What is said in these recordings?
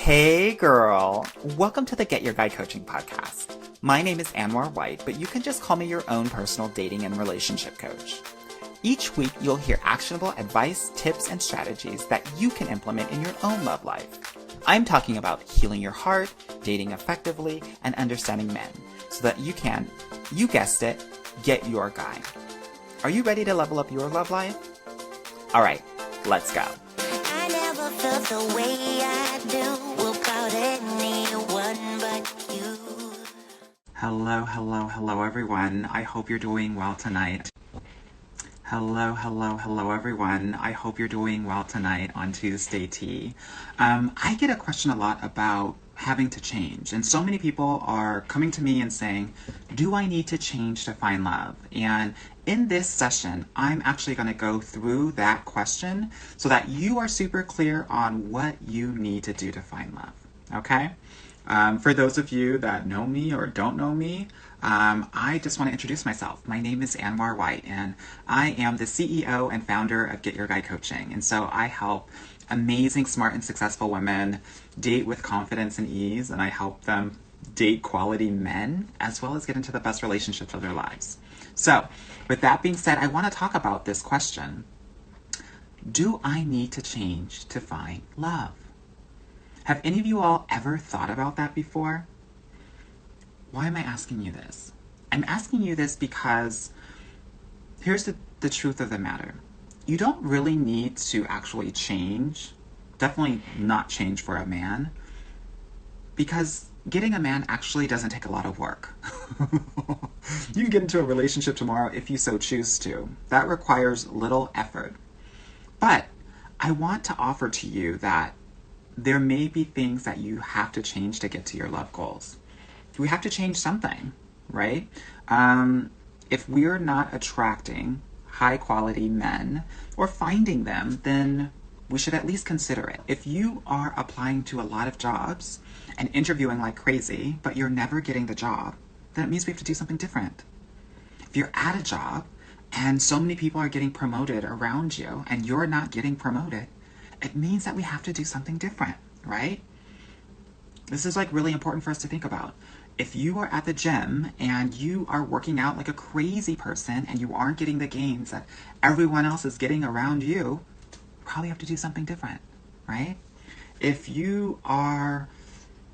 Hey girl, welcome to the Get Your Guy Coaching podcast. My name is Anwar White, but you can just call me your own personal dating and relationship coach. Each week, you'll hear actionable advice, tips, and strategies that you can implement in your own love life. I'm talking about healing your heart, dating effectively, and understanding men so that you can, you guessed it, get your guy. Are you ready to level up your love life? All right, let's go. I never felt the way I do about anyone but you. Hello, everyone. I hope you're doing well tonight. Hello, everyone. I hope you're doing well tonight on Tuesday Tea. I get a question a lot about having to change, and so many people are coming to me and saying, do I need to change to find love? And in this session, I'm actually going to go through that question so that you are super clear on what you need to do to find love, okay? For those of you that know me or don't know me, I just want to introduce myself. My name is Anwar White, and I am the CEO and founder of Get Your Guy Coaching. And so I help amazing, smart, and successful women date with confidence and ease, and I help them date quality men as well as get into the best relationships of their lives. So, with that being said, I want to talk about this question. Do I need to change to find love? Have any of you all ever thought about that before? Why am I asking you this? I'm asking you this because here's the truth of the matter. You don't really need to actually change, definitely not change for a man, because getting a man actually doesn't take a lot of work. You can get into a relationship tomorrow if you so choose to. That requires little effort. But I want to offer to you that there may be things that you have to change to get to your love goals. We have to change something, right? If we're not attracting high quality men or finding them, then we should at least consider it. If you are applying to a lot of jobs and interviewing like crazy, but you're never getting the job, then it means we have to do something different. If you're at a job and so many people are getting promoted around you and you're not getting promoted, it means that we have to do something different, right? This is like really important for us to think about. If you are at the gym and you are working out like a crazy person and you aren't getting the gains that everyone else is getting around you, you probably have to do something different, right? If you are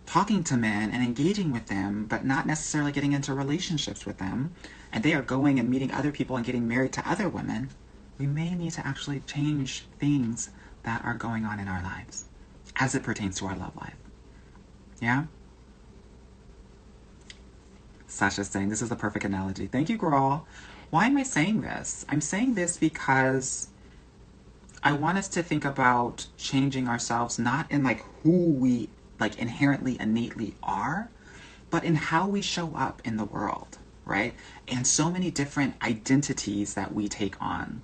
talking to men and engaging with them, but not necessarily getting into relationships with them, and they are going and meeting other people and getting married to other women, we may need to actually change things that are going on in our lives as it pertains to our love life. Yeah? Sasha's saying, this is the perfect analogy. Thank you, girl. Why am I saying this? I'm saying this because I want us to think about changing ourselves, not in like who we like inherently, innately are, but in how we show up in the world, right? And so many different identities that we take on.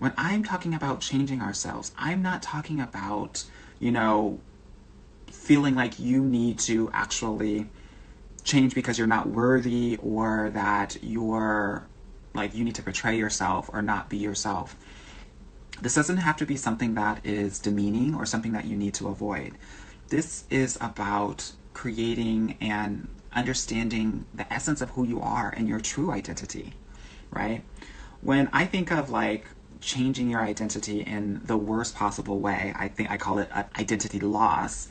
When I'm talking about changing ourselves, I'm not talking about, feeling like you need to actually change because you're not worthy or that you're like you need to betray yourself or not be yourself. This doesn't have to be something that is demeaning or something that you need to avoid. This is about creating and understanding the essence of who you are and your true identity, right? When I think of like changing your identity in the worst possible way, I call it identity loss.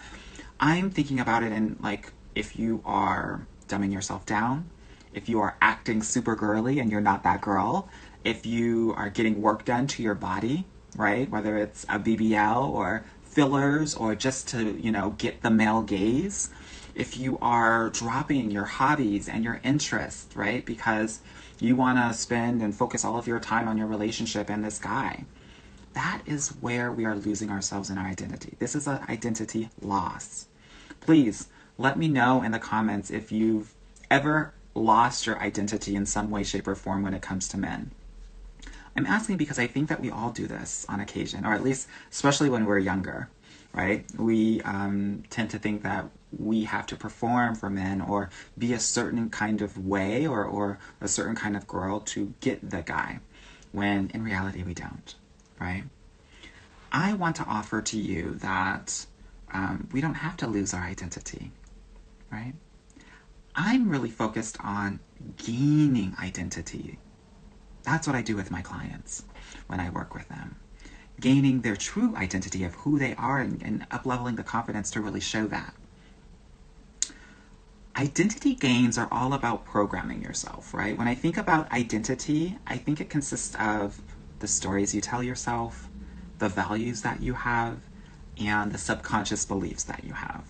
I'm thinking about it in like, if you are dumbing yourself down, if you are acting super girly and you're not that girl, if you are getting work done to your body, right? Whether it's a BBL or fillers or just to, get the male gaze. If you are dropping your hobbies and your interests, right? Because you want to spend and focus all of your time on your relationship and this guy. That is where we are losing ourselves in our identity. This is an identity loss. Please let me know in the comments if you've ever lost your identity in some way, shape, or form when it comes to men. I'm asking because I think that we all do this on occasion, or at least especially when we're younger, right? We tend to think that we have to perform for men or be a certain kind of way or a certain kind of girl to get the guy, when in reality we don't, right? I want to offer to you that we don't have to lose our identity, right? I'm really focused on gaining identity. That's what I do with my clients when I work with them. Gaining their true identity of who they are and up-leveling the confidence to really show that. Identity gains are all about programming yourself, right? When I think about identity, I think it consists of the stories you tell yourself, the values that you have, and the subconscious beliefs that you have.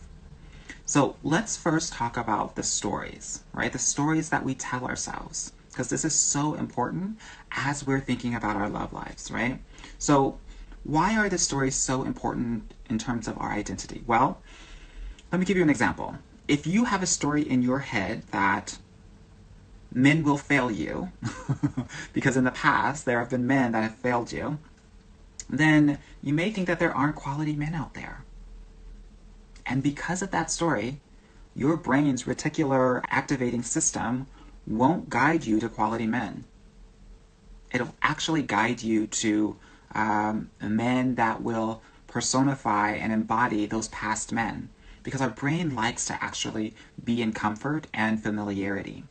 So let's first talk about the stories, right? The stories that we tell ourselves, because this is so important as we're thinking about our love lives, right? So why are the stories so important in terms of our identity? Well, let me give you an example. If you have a story in your head that men will fail you, because in the past there have been men that have failed you, then you may think that there aren't quality men out there. And because of that story, your brain's reticular activating system won't guide you to quality men. It'll actually guide you to men that will personify and embody those past men. Because our brain likes to actually be in comfort and familiarity.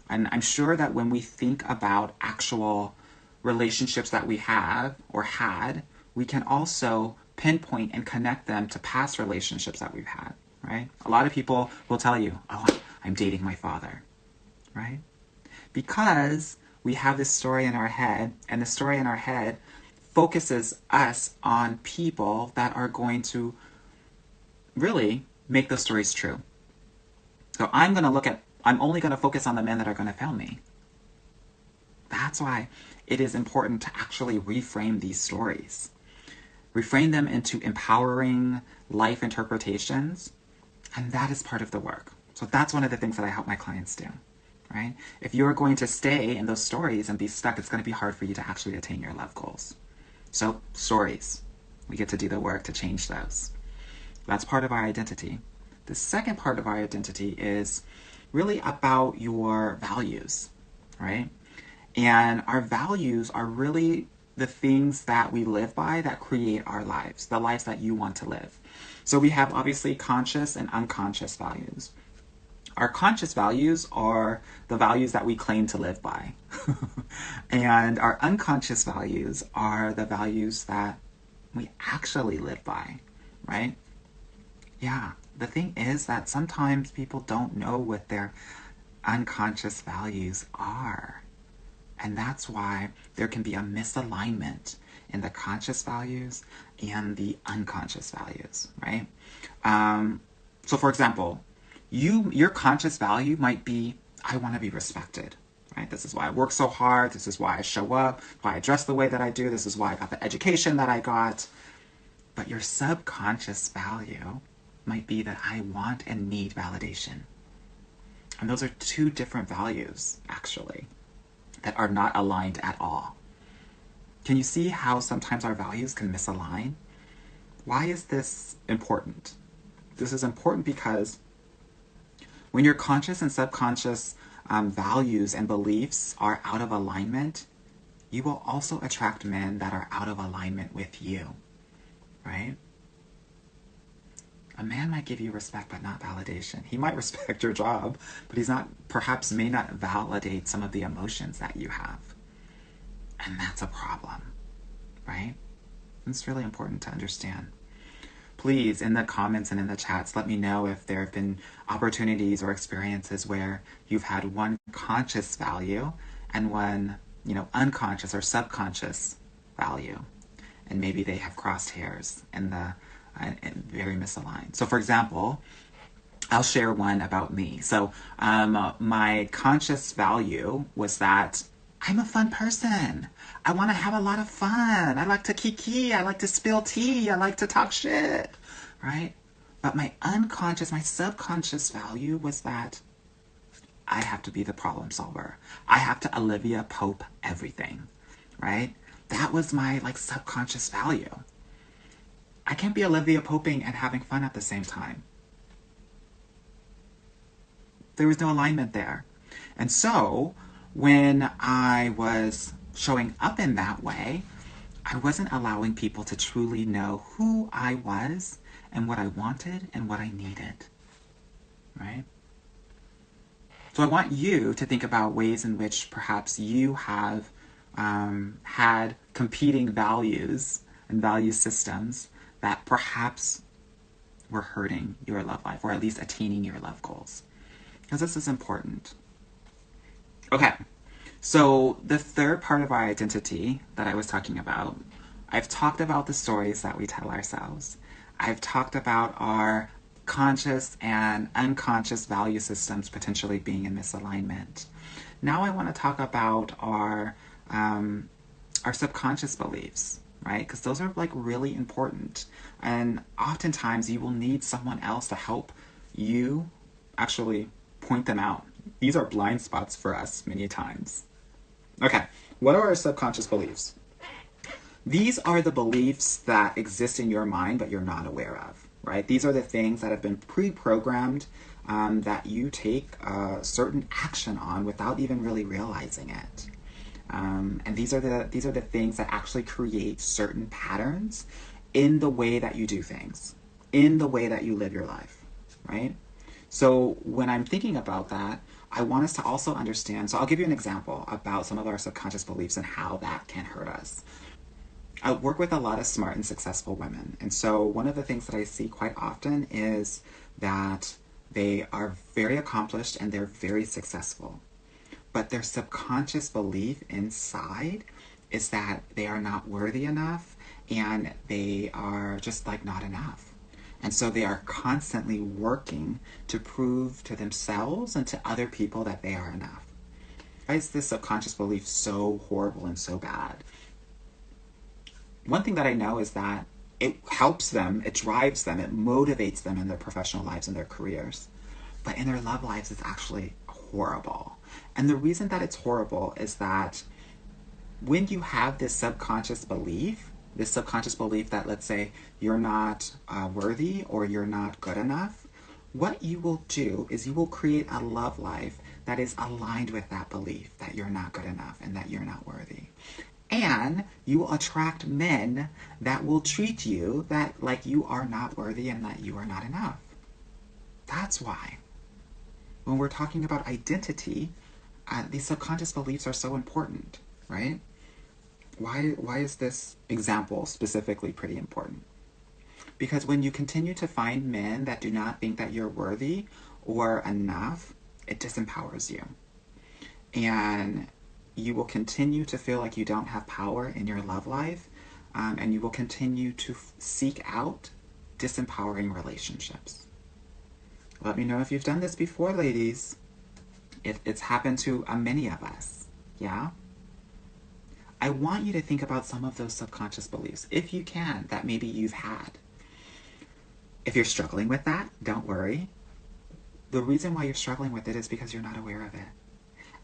And I'm sure that when we think about actual relationships that we have or had, we can also pinpoint and connect them to past relationships that we've had, right? A lot of people will tell you, oh, I'm dating my father, right? Because we have this story in our head, and the story in our head focuses us on people that are going to really make those stories true. So I'm only going to focus on the men that are going to fail me. That's why it is important to actually reframe these stories. Reframe them into empowering life interpretations, and that is part of the work. So that's one of the things that I help my clients do, right? If you're going to stay in those stories and be stuck, it's going to be hard for you to actually attain your love goals. So stories, we get to do the work to change those. That's part of our identity. The second part of our identity is really about your values, right? And our values are really the things that we live by that create our lives, the lives that you want to live. So we have obviously conscious and unconscious values. Our conscious values are the values that we claim to live by. And our unconscious values are the values that we actually live by, right? Yeah, the thing is that sometimes people don't know what their unconscious values are. And that's why there can be a misalignment in the conscious values and the unconscious values, right? So for example, your conscious value might be, I want to be respected, right? This is why I work so hard. This is why I show up, why I dress the way that I do. This is why I got the education that I got. But your subconscious value might be that I want and need validation. And those are two different values, actually, that are not aligned at all. Can you see how sometimes our values can misalign? Why is this important? This is important because when your conscious and subconscious values and beliefs are out of alignment, you will also attract men that are out of alignment with you, right? A man might give you respect, but not validation. He might respect your job, but perhaps may not validate some of the emotions that you have. And that's a problem, right? It's really important to understand. Please, in the comments and in the chats, let me know if there have been opportunities or experiences where you've had one conscious value and one, unconscious or subconscious value. And maybe they have crossed hairs and very misaligned. So for example, I'll share one about me. So my conscious value was that I'm a fun person. I want to have a lot of fun. I like to kiki. I like to spill tea. I like to talk shit, right? But my subconscious value was that I have to be the problem solver. I have to Olivia Pope everything, right? That was my subconscious value. I can't be Olivia Poping and having fun at the same time. There was no alignment there. And so when I was showing up in that way, I wasn't allowing people to truly know who I was and what I wanted and what I needed, right? So I want you to think about ways in which perhaps you have had competing values and value systems that perhaps were hurting your love life, or at least attaining your love goals. Because this is important. Okay, so the third part of our identity that I was talking about, I've talked about the stories that we tell ourselves. I've talked about our conscious and unconscious value systems potentially being in misalignment. Now I want to talk about our subconscious beliefs, right? Because those are like really important. And oftentimes you will need someone else to help you actually point them out. These are blind spots for us many times. Okay, what are our subconscious beliefs? These are the beliefs that exist in your mind but you're not aware of, right? These are the things that have been pre-programmed that you take a certain action on without even really realizing it. And these are the things that actually create certain patterns in the way that you do things, in the way that you live your life, right? So when I'm thinking about that, I want us to also understand. So I'll give you an example about some of our subconscious beliefs and how that can hurt us. I work with a lot of smart and successful women. And so one of the things that I see quite often is that they are very accomplished and they're very successful. But their subconscious belief inside is that they are not worthy enough and they are just like not enough. And so they are constantly working to prove to themselves and to other people that they are enough. Why is this subconscious belief so horrible and so bad? One thing that I know is that it helps them, it drives them, it motivates them in their professional lives and their careers. But in their love lives, it's actually horrible. And the reason that it's horrible is that when you have this subconscious belief that, let's say, you're not worthy or you're not good enough, what you will do is you will create a love life that is aligned with that belief that you're not good enough and that you're not worthy. And you will attract men that will treat you that like you are not worthy and that you are not enough. That's why. When we're talking about identity, these subconscious beliefs are so important, right? Why is this example specifically pretty important? Because when you continue to find men that do not think that you're worthy or enough, it disempowers you. And you will continue to feel like you don't have power in your love life, and you will continue to seek out disempowering relationships. Let me know if you've done this before, ladies. It's happened to many of us, yeah? I want you to think about some of those subconscious beliefs, if you can, that maybe you've had. If you're struggling with that, don't worry. The reason why you're struggling with it is because you're not aware of it.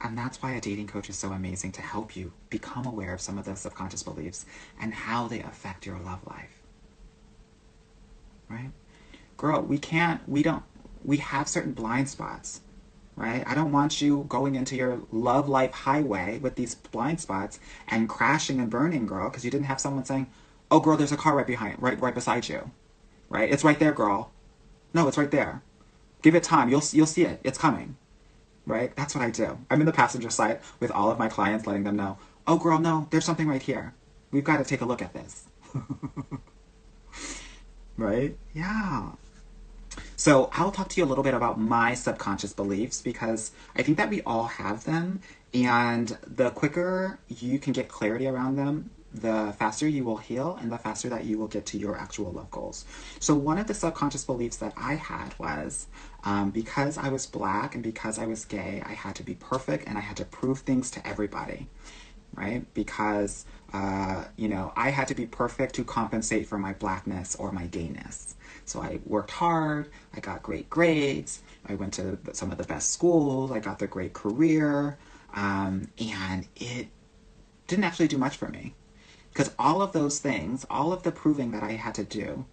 And that's why a dating coach is so amazing, to help you become aware of some of those subconscious beliefs and how they affect your love life. Right? Girl, we have certain blind spots, right? I don't want you going into your love life highway with these blind spots and crashing and burning, girl, because you didn't have someone saying, oh, girl, there's a car right beside you, right? It's right there, girl. No, it's right there. Give it time. You'll see it. It's coming. Right? That's what I do. I'm in the passenger side with all of my clients, letting them know, oh girl, no, there's something right here. We've got to take a look at this. Right? Yeah. So I'll talk to you a little bit about my subconscious beliefs, because I think that we all have them, and the quicker you can get clarity around them, the faster you will heal and the faster that you will get to your actual love goals. So one of the subconscious beliefs that I had was, because I was Black and because I was gay, I had to be perfect and I had to prove things to everybody, right? Because, I had to be perfect to compensate for my Blackness or my gayness. So I worked hard, I got great grades, I went to some of the best schools, I got the great career, and it didn't actually do much for me. Because all of those things, all of the proving that I had to do,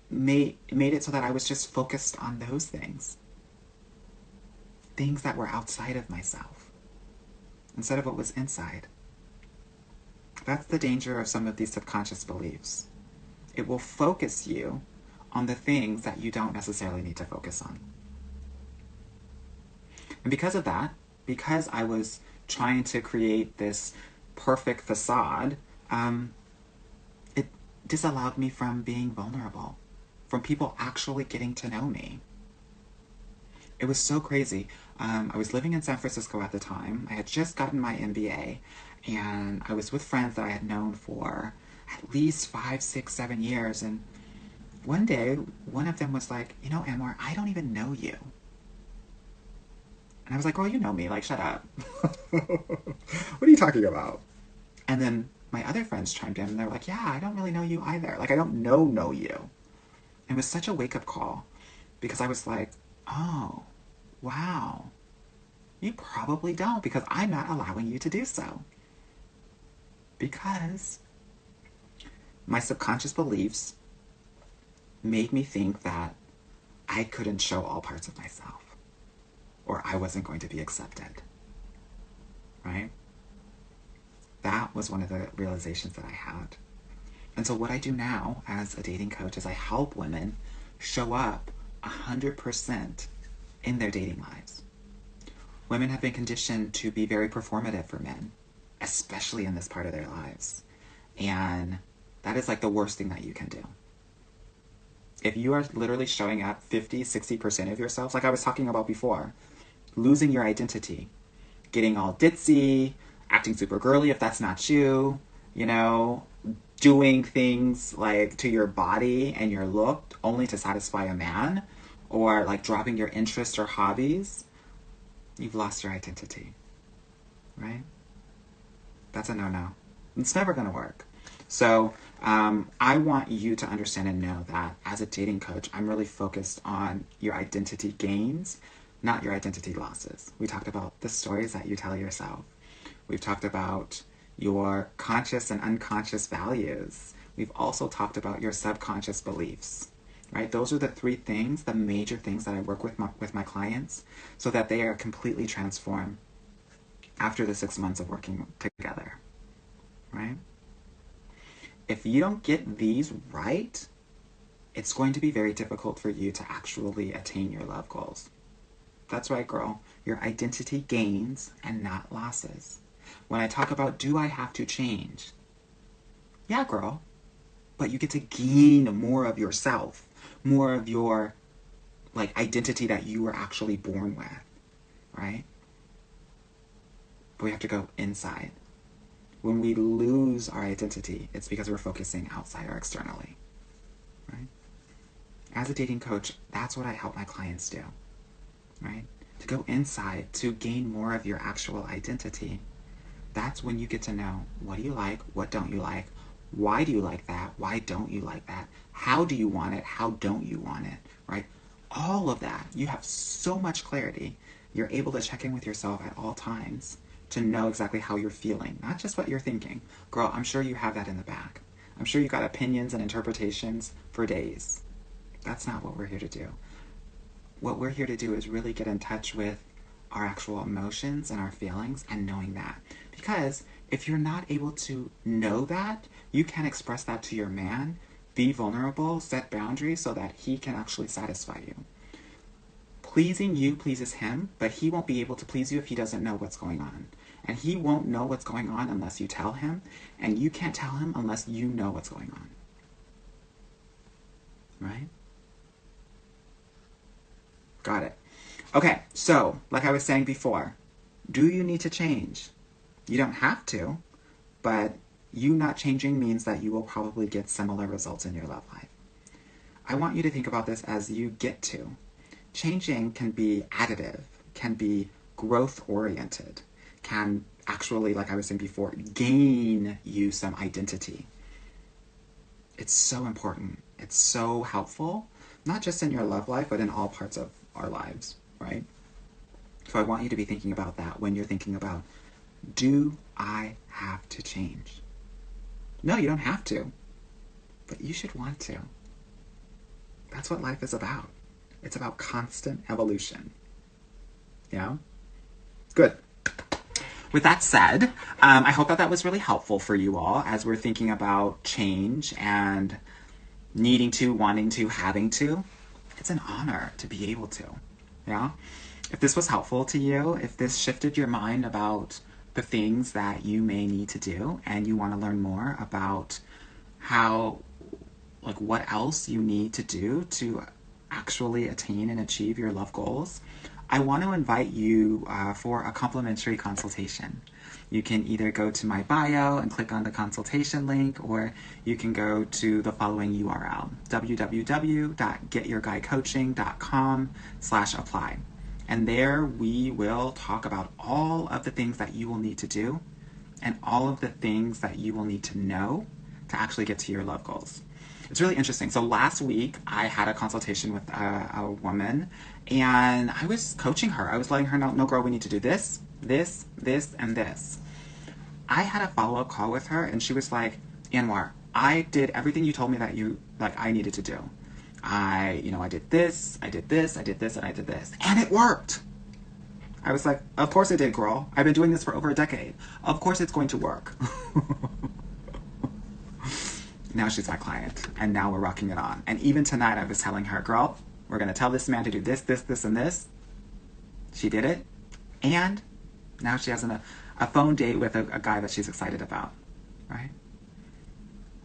made it so that I was just focused on those things. Things that were outside of myself, instead of what was inside. That's the danger of some of these subconscious beliefs. It will focus you on the things that you don't necessarily need to focus on. And because of that, because I was trying to create this perfect facade, it disallowed me from being vulnerable, from people actually getting to know me. It was so crazy. I was living in San Francisco at the time. I had just gotten my MBA, and I was with friends that I had known for at least 5, 6, 7 years. And one day, one of them was like, you know, Anwar, I don't even know you. And I was like, girl, you know me. Like, shut up. What are you talking about? And then my other friends chimed in, and they're like, yeah, I don't really know you either. Like, I don't know you. It was such a wake-up call, because I was like, oh, wow. You probably don't, because I'm not allowing you to do so. Because my subconscious beliefs made me think that I couldn't show all parts of myself, or I wasn't going to be accepted, right? That was one of the realizations that I had. And so what I do now as a dating coach is I help women show up 100% in their dating lives. Women have been conditioned to be very performative for men, especially in this part of their lives. And that is like the worst thing that you can do. If you are literally showing up 50, 60% of yourself, like I was talking about before, losing your identity, getting all ditzy, acting super girly if that's not you, you know, doing things like to your body and your look only to satisfy a man, or like dropping your interests or hobbies, you've lost your identity, right? That's a no-no. It's never going to work. So I want you to understand and know that as a dating coach, I'm really focused on your identity gains, not your identity losses. We talked about the stories that you tell yourself. We've talked about your conscious and unconscious values. We've also talked about your subconscious beliefs, right? Those are the 3 things, the major things that I work with my clients, so that they are completely transformed after the 6 months of working together, right? If you don't get these right, it's going to be very difficult for you to actually attain your love goals. That's right, girl. Your identity gains and not losses. When I talk about, do I have to change? Yeah, girl. But you get to gain more of yourself, more of your like identity that you were actually born with, right? But we have to go inside. When we lose our identity, it's because we're focusing outside or externally, right? As a dating coach, that's what I help my clients do, right? To go inside, to gain more of your actual identity. That's when you get to know, what do you like, what don't you like, why do you like that, why don't you like that, how do you want it, how don't you want it, right? All of that, you have so much clarity. You're able to check in with yourself at all times to know exactly how you're feeling, not just what you're thinking. Girl, I'm sure you have that in the back. I'm sure you got opinions and interpretations for days. That's not what we're here to do. What we're here to do is really get in touch with our actual emotions and our feelings and knowing that. Because if you're not able to know that, you can express that to your man, be vulnerable, set boundaries so that he can actually satisfy you. Pleasing you pleases him, but he won't be able to please you if he doesn't know what's going on. And he won't know what's going on unless you tell him, and you can't tell him unless you know what's going on. Right? Got it. Okay, so, like I was saying before, do you need to change? You don't have to, but you not changing means that you will probably get similar results in your love life. I want you to think about this as you get to. Changing can be additive, can be growth-oriented, can actually, like I was saying before, gain you some identity. It's so important. It's so helpful, not just in your love life, but in all parts of our lives, right? So I want you to be thinking about that when you're thinking about, do I have to change? No, you don't have to, but you should want to. That's what life is about. It's about constant evolution. Yeah? Good. with that said, I hope that that was really helpful for you all as we're thinking about change and needing to, wanting to, having to. It's an honor to be able to. Yeah? If this was helpful to you, if this shifted your mind about the things that you may need to do and you want to learn more about how, like, what else you need to do to actually attain and achieve your love goals, I want to invite you for a complimentary consultation. You can either go to my bio and click on the consultation link, or you can go to the following URL, www.getyourguycoaching.com/apply. And there we will talk about all of the things that you will need to do and all of the things that you will need to know to actually get to your love goals. It's really interesting. So last week I had a consultation with a woman, and I was coaching her. I was letting her know, no girl, we need to do this, this, this, and this. I had a follow-up call with her, and she was like, Anwar, I did everything you told me that I needed to do. I did this, I did this, I did this, and I did this. And it worked. I was like, of course it did, girl. I've been doing this for over a decade. Of course it's going to work. Now she's my client, and now we're rocking it on. And even tonight I was telling her, girl, we're going to tell this man to do this, this, this, and this. She did it. And now she has a phone date with a guy that she's excited about, right?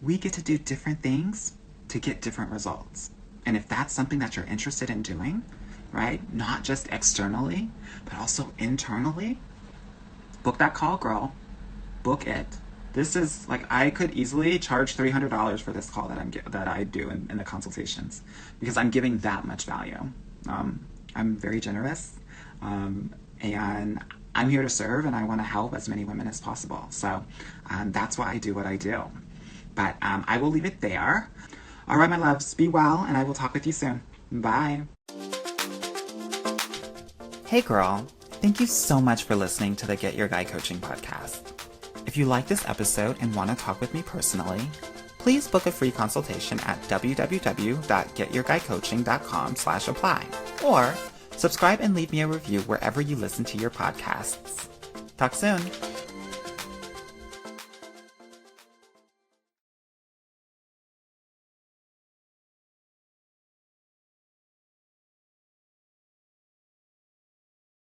We get to do different things to get different results. And if that's something that you're interested in doing, right, not just externally, but also internally, book that call, girl. Book it. This is, like, I could easily charge $300 for this call that I do in the consultations, because I'm giving that much value. I'm very generous, and I'm here to serve, and I want to help as many women as possible. So that's why I do what I do. But I will leave it there. All right, my loves, be well, and I will talk with you soon. Bye. Hey, girl. Thank you so much for listening to the Get Your Guy Coaching podcast. If you like this episode and want to talk with me personally, please book a free consultation at www.getyourguycoaching.com/apply, or subscribe and leave me a review wherever you listen to your podcasts. Talk soon.